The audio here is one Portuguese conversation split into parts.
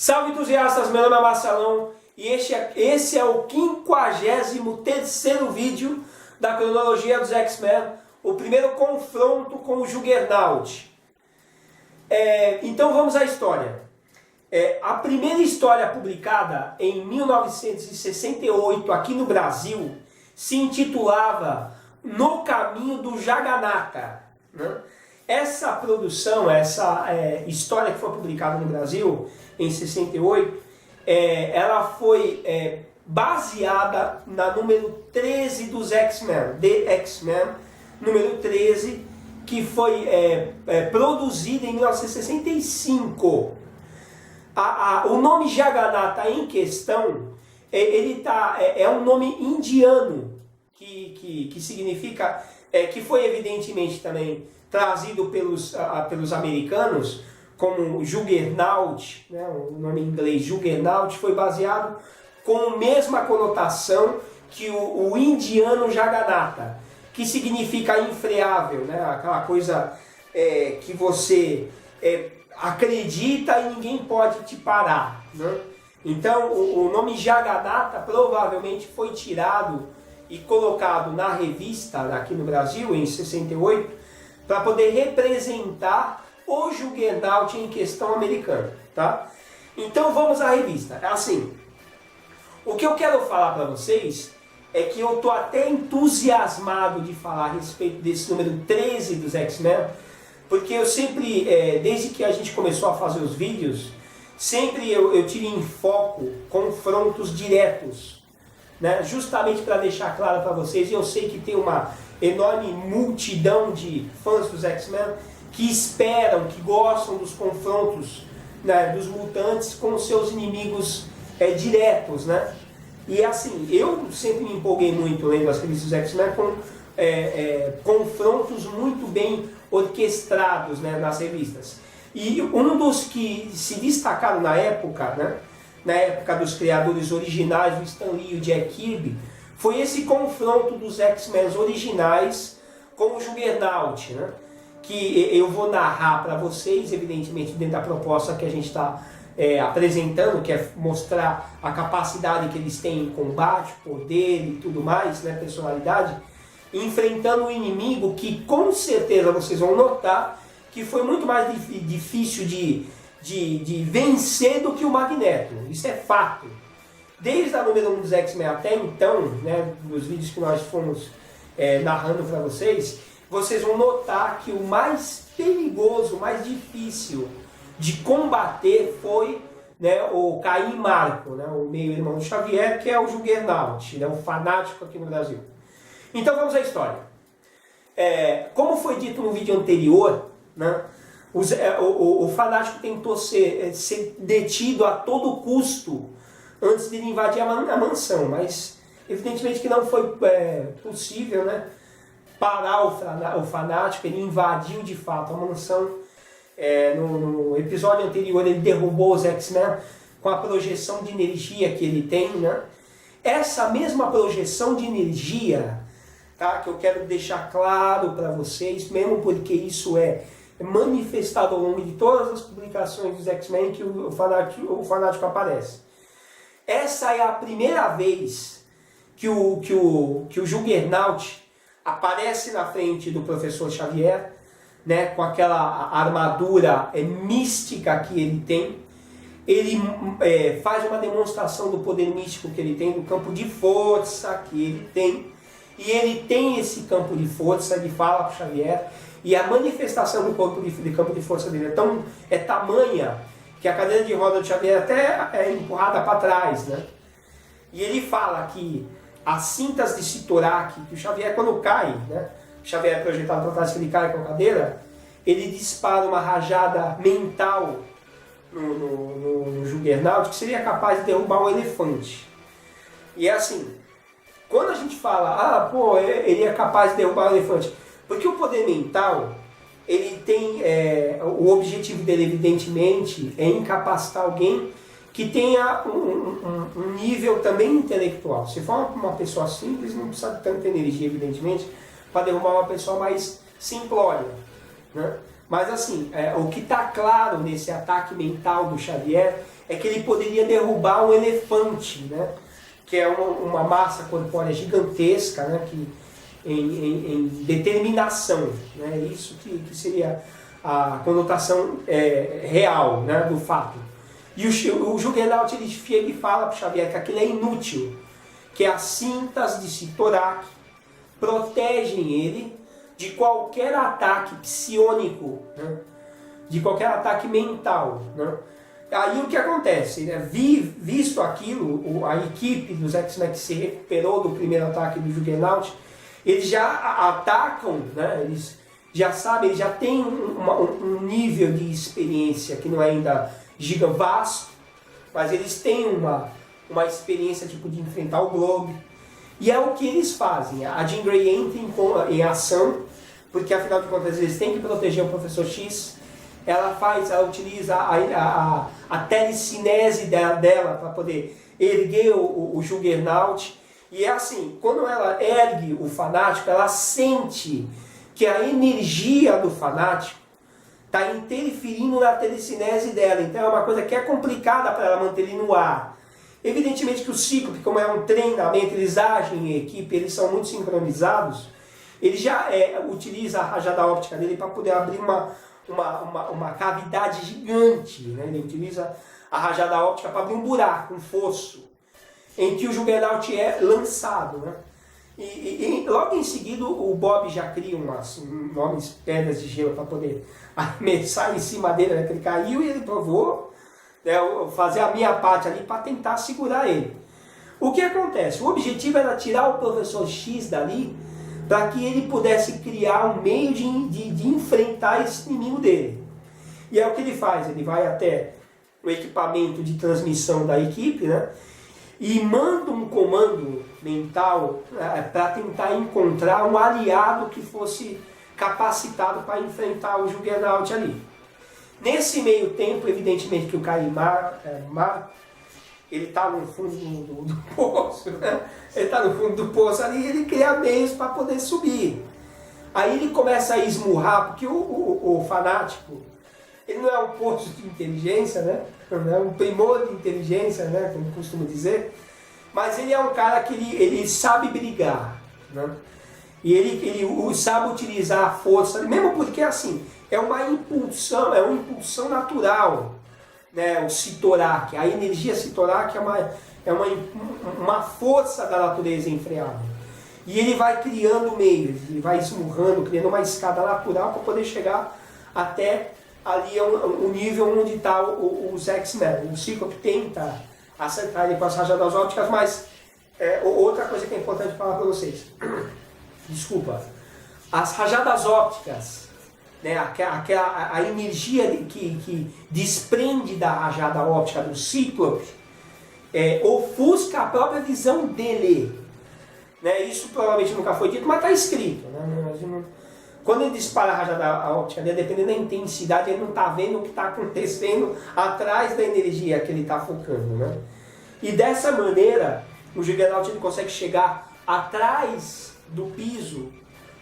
Salve entusiastas, meu nome é Marcelão e esse é o 53º vídeo da cronologia dos X-Men, o primeiro confronto com o Juggernaut. Então vamos à história. A primeira história publicada em 1968 aqui no Brasil se intitulava No Caminho do Jagannatha, né? Essa produção, essa história que foi publicada no Brasil em 68, ela foi baseada na número 13 dos X-Men, The X-Men, número 13, que foi produzida em 1965. O nome Jagannatha em questão, é um nome indiano, que significa, que foi evidentemente também trazido pelos americanos como Juggernaut, né? O nome em inglês Juggernaut foi baseado com a mesma conotação que o indiano Jagannatha, que significa infreável, né? Aquela coisa que você acredita e ninguém pode te parar, né? Então o nome Jagannatha provavelmente foi tirado e colocado na revista aqui no Brasil em 68 para poder representar o Juggernaut em questão americano, tá? Então vamos à revista. Assim, o que eu quero falar para vocês é que eu tô até entusiasmado de falar a respeito desse número 13 dos X-Men, porque eu sempre, desde que a gente começou a fazer os vídeos, sempre eu tive em foco confrontos diretos, né? Justamente para deixar claro para vocês, e eu sei que tem uma enorme multidão de fãs dos X-Men que esperam, que gostam dos confrontos, né, dos mutantes com seus inimigos diretos, né? E assim, eu sempre me empolguei muito lendo as revistas dos X-Men com confrontos muito bem orquestrados, né, nas revistas. E um dos que se destacaram na época, né, na época dos criadores originais, o Stan Lee e o Jack Kirby, foi esse confronto dos X-Men originais com o Juggernaut, né? Que eu vou narrar para vocês, evidentemente dentro da proposta que a gente está apresentando, que é mostrar a capacidade que eles têm em combate, poder e tudo mais, né? Personalidade, enfrentando um inimigo que com certeza vocês vão notar que foi muito mais difícil de vencer do que o Magneto. Isso é fato. Desde a número 1 dos X-Men até então, né, nos vídeos que nós fomos narrando para vocês, vocês vão notar que o mais perigoso, o mais difícil de combater foi, né, o Caim Marco, né, o meio-irmão do Xavier, que é o Juggernaut, né, o fanático aqui no Brasil. Então vamos à história. Como foi dito no vídeo anterior, né, o fanático tentou ser detido a todo custo antes de ele invadir a mansão, mas evidentemente que não foi possível, né, parar o fanático. Ele invadiu de fato a mansão. No episódio anterior ele derrubou os X-Men com a projeção de energia que ele tem, né? Essa mesma projeção de energia, tá, que eu quero deixar claro para vocês, mesmo porque isso é manifestado ao longo de todas as publicações dos X-Men que o fanático aparece. Essa é a primeira vez que o Juggernaut aparece na frente do Professor Xavier, né, com aquela armadura mística que ele tem. Ele faz uma demonstração do poder místico que ele tem, do campo de força que ele tem. E ele tem esse campo de força, ele fala para o Xavier, e a manifestação do campo de força dele é tamanha que a cadeira de roda do Xavier até é empurrada para trás, né? E ele fala que as cintas de Cyttorak, que o Xavier quando cai, né? O Xavier é projetado para trás, que ele cai com a cadeira, ele dispara uma rajada mental no Juggernaut que seria capaz de derrubar um elefante. E é assim, quando a gente fala, ele é capaz de derrubar um elefante, porque o poder mental, ele tem, o objetivo dele evidentemente é incapacitar alguém que tenha um nível também intelectual. Se for uma pessoa simples, não precisa de tanta energia, evidentemente, para derrubar uma pessoa mais simplória, né? Mas assim, o que está claro nesse ataque mental do Xavier é que ele poderia derrubar um elefante, né? Que é uma massa corpórea gigantesca, né? Que, em determinação, né? Isso que seria a conotação real, né? Do fato. E o Juggernaut ele chega e fala para o Xavier que aquilo é inútil, que as cintas de Cyttorak protegem ele de qualquer ataque psiônico, né? De qualquer ataque mental, né? Aí o que acontece, né? Visto aquilo, a equipe dos X-Men que se recuperou do primeiro ataque do Juggernaut, eles já atacam, né? Eles já sabem, eles já têm um nível de experiência que não é ainda gigavasto, mas eles têm uma experiência tipo de enfrentar o Globe. E é o que eles fazem. A Jean Grey entra em ação, porque afinal de contas eles têm que proteger o Professor X. Ela utiliza a telecinese dela para poder erguer o Juggernaut. E é assim, quando ela ergue o fanático, ela sente que a energia do fanático está interferindo na telecinese dela. Então é uma coisa que é complicada para ela manter ele no ar. Evidentemente que o Cíclope, como é um treinamento, eles agem em equipe, eles são muito sincronizados, ele já utiliza a rajada óptica dele para poder abrir uma cavidade gigante, né? Ele utiliza a rajada óptica para abrir um buraco, um fosso, em que o Juggernaut é lançado, né? E logo em seguida o Bob já cria umas pedras de gelo para poder arremessar em cima dele, né? Que ele caiu e ele provou, né, fazer a minha parte ali para tentar segurar ele. O que acontece? O objetivo era tirar o Professor X dali para que ele pudesse criar um meio de enfrentar esse inimigo dele. E é o que ele faz, ele vai até o equipamento de transmissão da equipe, né, e manda um comando mental para tentar encontrar um aliado que fosse capacitado para enfrentar o Juggernaut ali. Nesse meio tempo, evidentemente que o Caimar, ele está no fundo do poço, né? Ele está no fundo do poço ali e ele cria meios para poder subir. Aí ele começa a esmurrar, porque o fanático, ele não é um poço de inteligência, né? Não é um primor de inteligência, né? Como costumo dizer, mas ele é um cara que ele sabe brigar, né? E ele sabe utilizar a força, mesmo porque assim, é uma impulsão natural, né? O Cyttorak, a energia Cyttorak é uma força da natureza infreável. E ele vai criando meios, ele vai esmurrando, criando uma escada natural para poder chegar até ali o nível onde está os X-Men. O Cíclope tenta acertar ele com as rajadas ópticas, mas outra coisa que é importante falar para vocês. Desculpa. As rajadas ópticas, né, a energia que desprende da rajada óptica do Cíclope ofusca a própria visão dele. Né? Isso provavelmente nunca foi dito, mas está escrito. Né? Quando ele dispara a rajada óptica dele, dependendo da intensidade, ele não está vendo o que está acontecendo atrás da energia que ele está focando. Né? E dessa maneira, o Juggernaut ele consegue chegar atrás do piso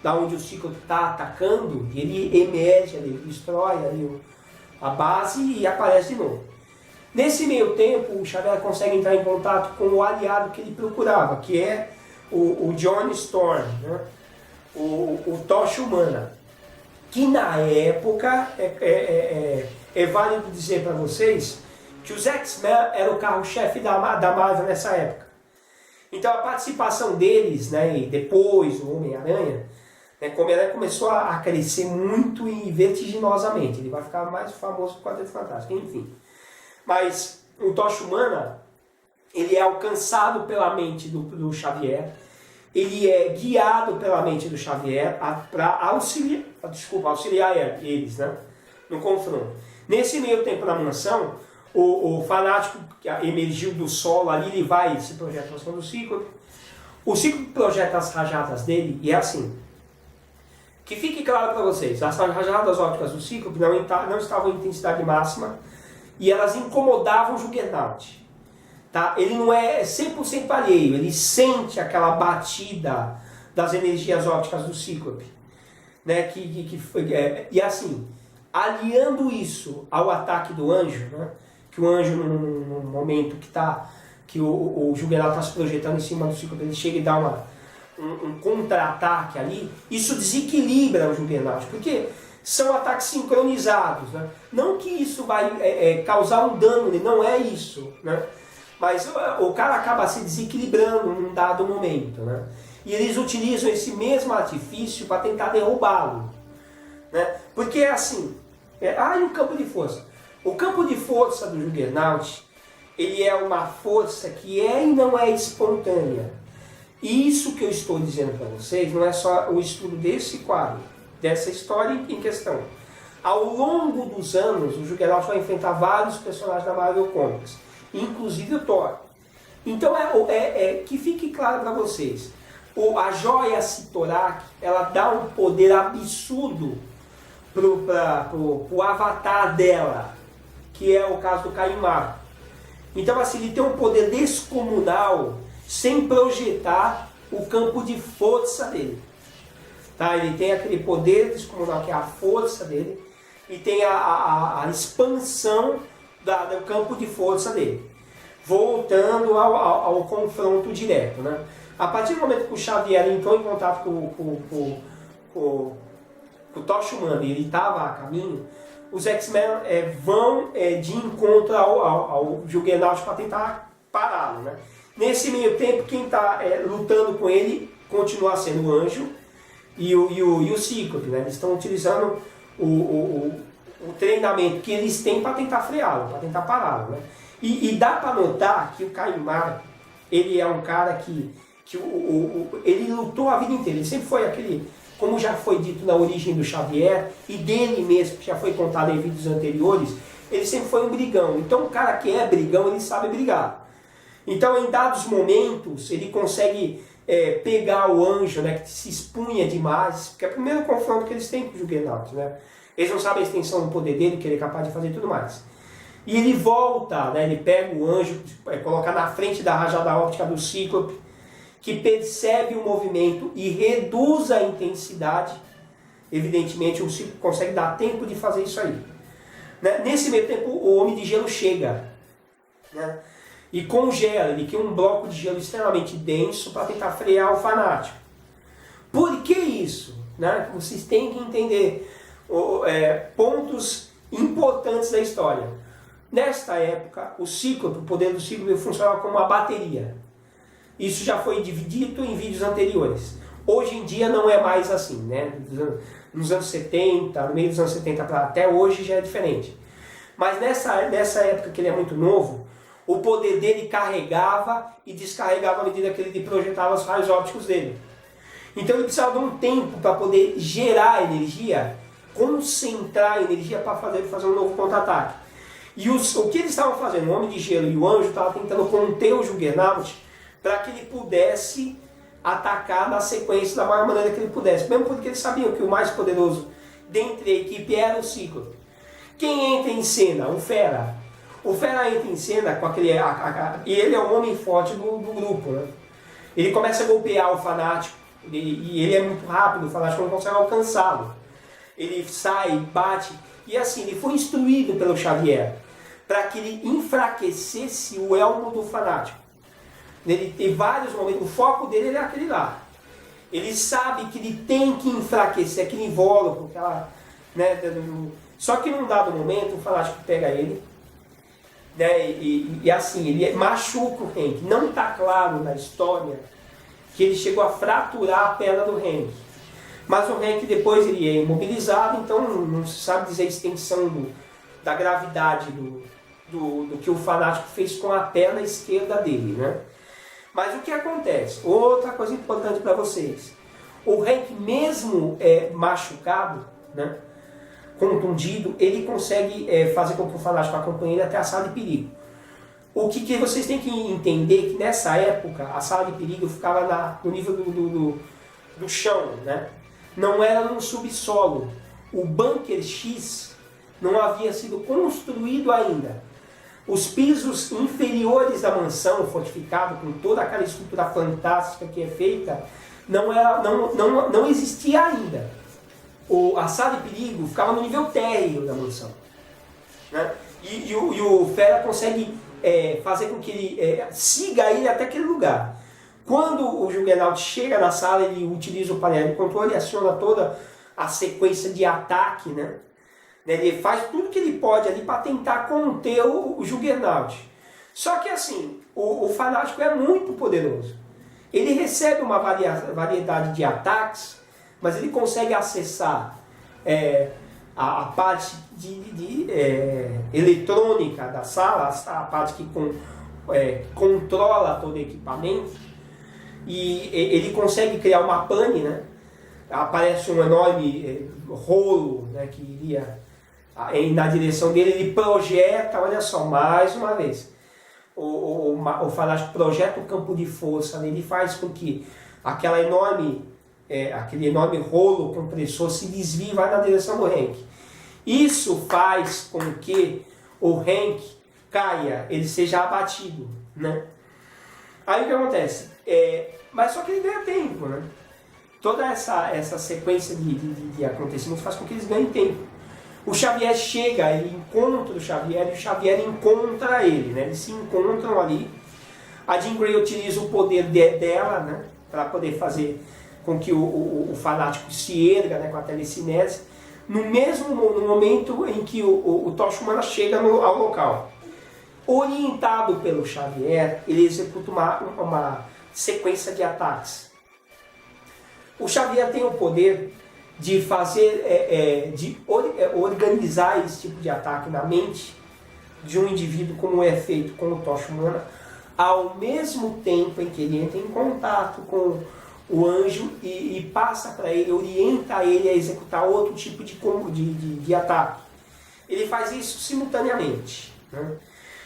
da onde o Cíclope está atacando, e ele emerge, ele destrói ali a base e aparece de novo. Nesse meio tempo, o Xavier consegue entrar em contato com o aliado que ele procurava, que é o John Storm, né? o Tocha Humana, que na época, é válido dizer para vocês, que os X-Men eram o carro-chefe da Marvel nessa época. Então a participação deles, né, e depois o Homem-Aranha, como ele começou a crescer muito e vertiginosamente. Ele vai ficar mais famoso que o Quarteto Fantástico, enfim. Mas o Tocha Humana, ele é alcançado pela mente do Xavier, ele é guiado pela mente do Xavier para auxiliar eles, né, no confronto. Nesse meio tempo na mansão, o fanático que emergiu do solo ali, ele vai se projetar para cima do Cíclope. O Cíclope projeta as rajadas dele e é assim. Que fique claro para vocês, as rajadas ópticas do Cíclope não estavam em intensidade máxima e elas incomodavam o Juggernaut. Tá? Ele não é 100% alheio, ele sente aquela batida das energias ópticas do Cíclope. Né? E assim, aliando isso ao ataque do anjo, né? o anjo, num momento que o Juggernaut está se projetando em cima do Cíclope, ele chega e dá um contra-ataque ali, isso desequilibra o Juggernaut, porque são ataques sincronizados, né? Não que isso vai causar um dano, não é isso, né? Mas o cara acaba se desequilibrando num dado momento, né? E eles utilizam esse mesmo artifício para tentar derrubá-lo, né? Porque é assim, e o campo de força. O campo de força do Juggernaut, ele é uma força que é e não é espontânea. E isso que eu estou dizendo para vocês não é só o estudo desse quadro, dessa história em questão. Ao longo dos anos, o Juggernaut vai enfrentar vários personagens da Marvel Comics, inclusive o Thor. Então, que fique claro para vocês, a joia Cyttorak, ela dá um poder absurdo pro avatar dela, que é o caso do Caimar. Então, assim, ele tem um poder descomunal sem projetar o campo de força dele. Tá? Ele tem aquele poder descomunal que é a força dele e tem a expansão do campo de força dele. Voltando ao confronto direto, né? A partir do momento que o Xavier entrou em contato com o Tocha Humana e ele estava a caminho, os X-Men vão de encontro ao Juggernaut para tentar pará-lo, né? Nesse meio tempo, quem está lutando com ele continua sendo o Anjo e o Cíclope, né? Eles estão utilizando o treinamento que eles têm para tentar freá-lo, para tentar pará-lo, né? E dá para notar que o Caimar, ele é um cara que ele lutou a vida inteira. Ele sempre foi aquele, como já foi dito na origem do Xavier, e dele mesmo, que já foi contado em vídeos anteriores, ele sempre foi um brigão. Então o cara que é brigão, ele sabe brigar. Então em dados momentos, ele consegue pegar o Anjo, né, que se expunha demais, porque é o primeiro confronto que eles têm com o Juggernaut, né? Eles não sabem a extensão do poder dele, que ele é capaz de fazer tudo mais. E ele volta, né, ele pega o Anjo, coloca na frente da rajada óptica do Cíclope, que percebe o movimento e reduz a intensidade. Evidentemente, o Cíclope consegue dar tempo de fazer isso aí. Né? Nesse meio tempo, o Homem de Gelo chega, né, e congela, ele cria um bloco de gelo extremamente denso para tentar frear o Fanático. Por que isso? Né? Vocês têm que entender pontos importantes da história. Nesta época, o Cíclope, o poder do Cíclope funcionava como uma bateria. Isso já foi dito em vídeos anteriores. Hoje em dia não é mais assim, né? Nos anos 70, no meio dos anos 70 até hoje já é diferente. Mas nessa época que ele é muito novo, o poder dele carregava e descarregava à medida que ele projetava os raios ópticos dele. Então ele precisava de um tempo para poder gerar energia, concentrar energia para fazer um novo contra-ataque. E o que eles estavam fazendo, o Homem de Gelo e o Anjo estavam tentando conter o Juggernaut para que ele pudesse atacar na sequência da maior maneira que ele pudesse. Mesmo porque eles sabiam que o mais poderoso dentre a equipe era o Cíclope. Quem entra em cena? O Fera. O Fera entra em cena com aquele... e ele é o homem forte do grupo, né? Ele começa a golpear o Fanático, e ele é muito rápido, o Fanático não consegue alcançá-lo. Ele sai, bate, e assim, ele foi instruído pelo Xavier para que ele enfraquecesse o elmo do Fanático. Ele tem vários momentos, o foco dele é aquele lá. Ele sabe que ele tem que enfraquecer aquele invólucro, né, só que num dado momento o Fanático pega ele, né, e assim, ele machuca o Hank. Não está claro na história que ele chegou a fraturar a perna do Hank. Mas o Hank depois ele é imobilizado, então não se sabe dizer a extensão da gravidade do que o Fanático fez com a perna esquerda dele, né? Mas o que acontece? Outra coisa importante para vocês. O Hank, mesmo machucado, né, contundido, ele consegue fazer com que o Fanático acompanhe ele até a sala de perigo. O que vocês têm que entender que nessa época a sala de perigo ficava no nível do chão, né? Não era no subsolo. O Bunker X não havia sido construído ainda. Os pisos inferiores da mansão, fortificado com toda aquela estrutura fantástica que é feita, não existia ainda. A sala de perigo ficava no nível térreo da mansão, né? E o Fera consegue fazer com que ele siga ele até aquele lugar. Quando o Juggernaut chega na sala, ele utiliza o painel de controle e aciona toda a sequência de ataque, né? Ele faz tudo que ele pode ali para tentar conter o Juggernaut. Só que assim, o Fanático é muito poderoso. Ele recebe uma variedade de ataques, mas ele consegue acessar a parte eletrônica da sala, a parte que controla todo o equipamento. E ele consegue criar uma pane, né? Aparece um enorme rolo, né, que iria na direção dele, ele projeta, olha só, mais uma vez, o Fanático projeta o campo de força, né? Ele faz com que aquele enorme rolo compressor se desvie e vai na direção do Hank. Isso faz com que o Hank caia, ele seja abatido, né? Aí o que acontece? Mas só que ele ganha tempo, né? Toda essa sequência de acontecimentos faz com que eles ganhem tempo. O Xavier chega, ele encontra o Xavier e o Xavier encontra ele, né? Eles se encontram ali. A Jean Grey utiliza o poder dela, né? Para poder fazer com que o Fanático se erga, né? Com a telecinese. No momento em que o Tocha Humana chega ao local. Orientado pelo Xavier, ele executa uma sequência de ataques. O Xavier tem o poder de fazer, organizar esse tipo de ataque na mente de um indivíduo, como é feito com o Tocha Humana, ao mesmo tempo em que ele entra em contato com o anjo e passa para ele, orienta ele a executar outro tipo de ataque. Ele faz isso simultaneamente, né?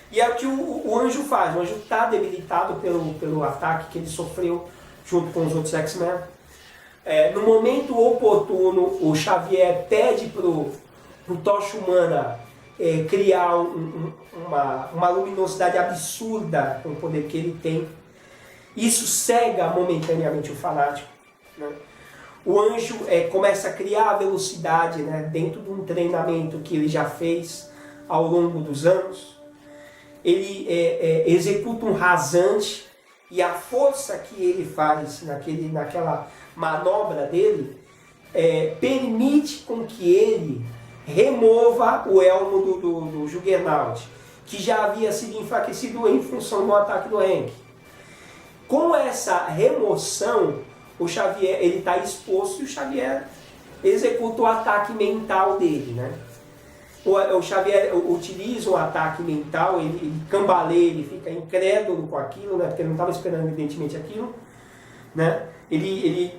E é o que o anjo faz. O anjo está debilitado pelo ataque que ele sofreu junto com os outros X-Men. No momento oportuno, o Xavier pede para o Tocha Humana criar uma luminosidade absurda com o poder que ele tem. Isso cega momentaneamente o Fanático, né? O anjo começa a criar a velocidade, né, dentro de um treinamento que ele já fez ao longo dos anos. Ele executa um rasante e a força que ele faz naquela manobra dele permite com que ele remova o elmo do Juggernaut, que já havia sido enfraquecido em função do ataque do Hank. Com essa remoção, o Xavier está exposto e o Xavier executa o ataque mental dele, né? O Xavier utiliza um ataque mental, ele cambaleia, ele fica incrédulo com aquilo, né? Porque ele não estava esperando evidentemente aquilo, né? Ele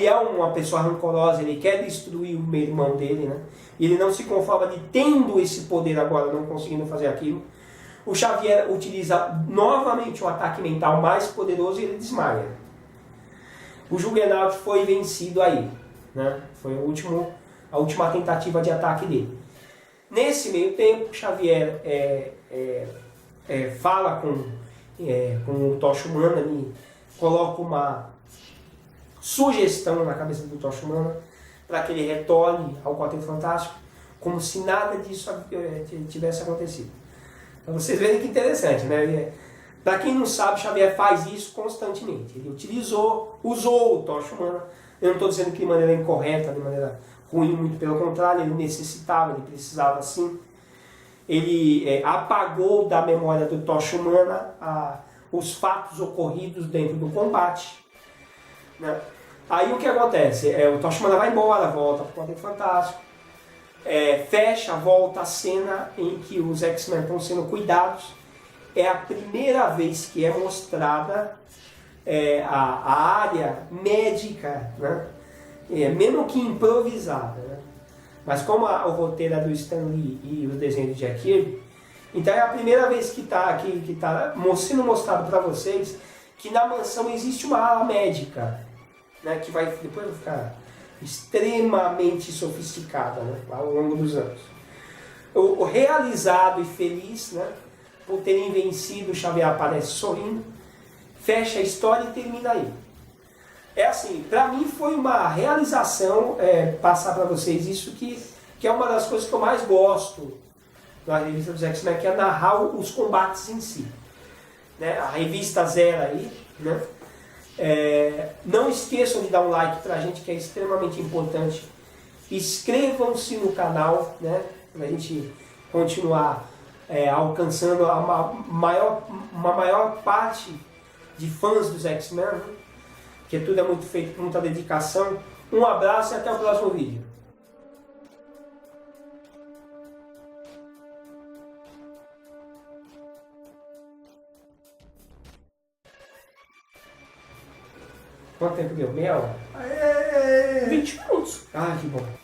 é uma pessoa rancorosa, ele quer destruir o irmão dele, né? E ele não se conforma de tendo esse poder agora, não conseguindo fazer aquilo. O Xavier utiliza novamente um ataque mental mais poderoso e ele desmaia. O Juggernaut foi vencido aí, né? Foi a última tentativa de ataque dele. Nesse meio tempo, Xavier fala com o Tocha Humana, ele coloca uma sugestão na cabeça do Tocha Humana para que ele retorne ao Quarteto Fantástico, como se nada disso tivesse acontecido. Para vocês verem que interessante, né? Para quem não sabe, Xavier faz isso constantemente. Ele usou o Tocha Humana. Eu não estou dizendo que de maneira incorreta, de maneira ruim, muito pelo contrário, ele necessitava, ele precisava sim. Ele apagou da memória do Tocha Humana os fatos ocorridos dentro do combate, né? Aí o que acontece? O Tocha Humana vai embora, volta para o Quarteto Fantástico, volta a cena em que os X-Men estão sendo cuidados. É a primeira vez que é mostrada a área médica, né? Mesmo que improvisada, né? Mas como o roteiro é do Stan Lee e o desenho de Jack Kirby, então é a primeira vez que está sendo mostrado para vocês que na mansão existe uma ala médica, né? Que depois vai ficar extremamente sofisticada, né? Ao longo dos anos. O realizado e feliz, né? Por terem vencido, o Xavier aparece sorrindo, fecha a história e termina aí. Assim, para mim foi uma realização passar para vocês isso que é uma das coisas que eu mais gosto na revista dos X-Men, que é narrar os combates em si. Né? A revista Zero aí, né? Não esqueçam de dar um like pra gente, que é extremamente importante. Inscrevam-se no canal, né? Pra gente continuar alcançando uma maior parte de fãs dos X-Men, né? Porque tudo é muito feito com muita dedicação. Um abraço e até o próximo vídeo. Quanto tempo deu? Meia hora? 20 minutos. Ah, que bom.